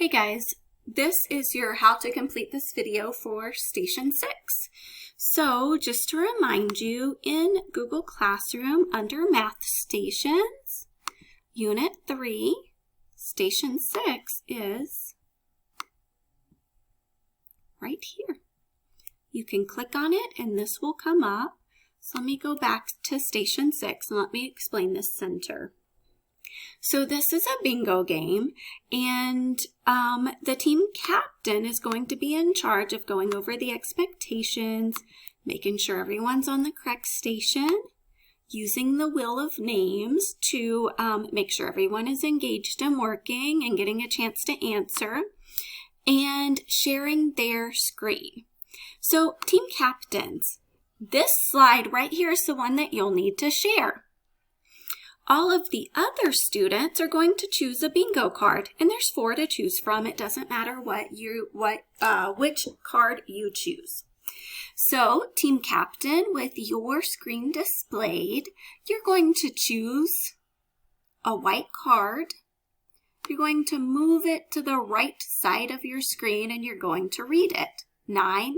Hey guys, this is your how to complete this video for Station 6. So just to remind you, in Google Classroom under Math Stations, Unit 3, Station 6 is right here. You can click on it and this will come up. So let me go back to Station 6 and let me explain this center. So this is a bingo game, and the team captain is going to be in charge of going over the expectations, making sure everyone's on the correct station, using the wheel of names to make sure everyone is engaged and working and getting a chance to answer, and sharing their screen. So team captains, this slide right here is the one that you'll need to share. All of the other students are going to choose a bingo card, and there's 4 to choose from. It doesn't matter which card you choose. So, team captain, with your screen displayed, you're going to choose a white card. You're going to move it to the right side of your screen, and you're going to read it. 9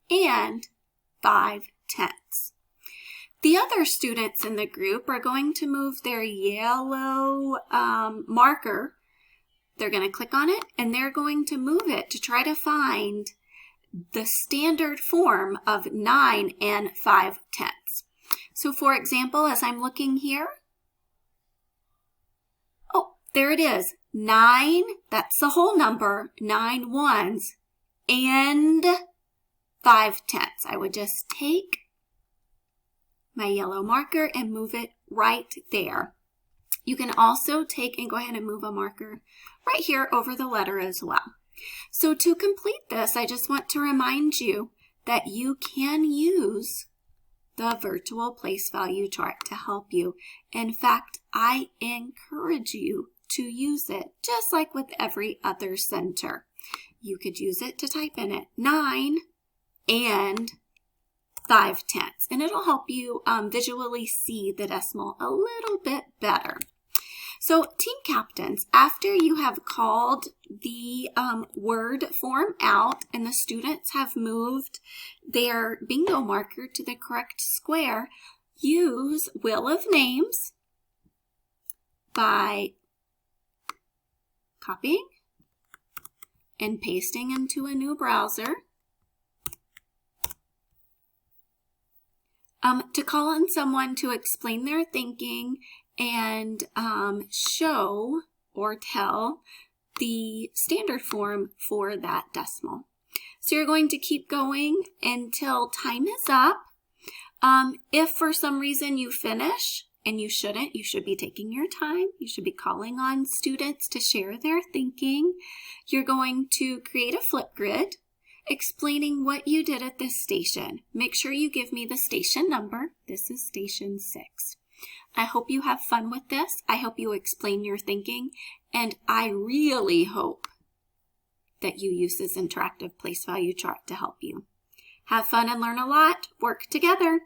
and 5/10. The other students in the group are going to move their yellow marker. They're going to click on it and they're going to move it to try to find the standard form of 9 and 5/10. So for example, as I'm looking here, oh, there it is. 9, that's the whole number, 9 ones and 5/10. I would just take my yellow marker and move it right there. You can also take and go ahead and move a marker right here over the letter as well. So to complete this, I just want to remind you that you can use the virtual place value chart to help you. In fact, I encourage you to use it just like with every other center. You could use it to type in it 9 and 5/10, and it'll help you visually see the decimal a little bit better. So team captains, after you have called the word form out and the students have moved their bingo marker to the correct square, use wheel of names by copying and pasting into a new browser. To call on someone to explain their thinking and show or tell the standard form for that decimal. So you're going to keep going until time is up. If for some reason you finish, and you shouldn't, you should be taking your time. You should be calling on students to share their thinking. You're going to create a Flipgrid explaining what you did at this station. Make sure you give me the station number. This is Station 6. I hope you have fun with this. I hope you explain your thinking, and I really hope that you use this interactive place value chart to help you. Have fun and learn a lot. Work together.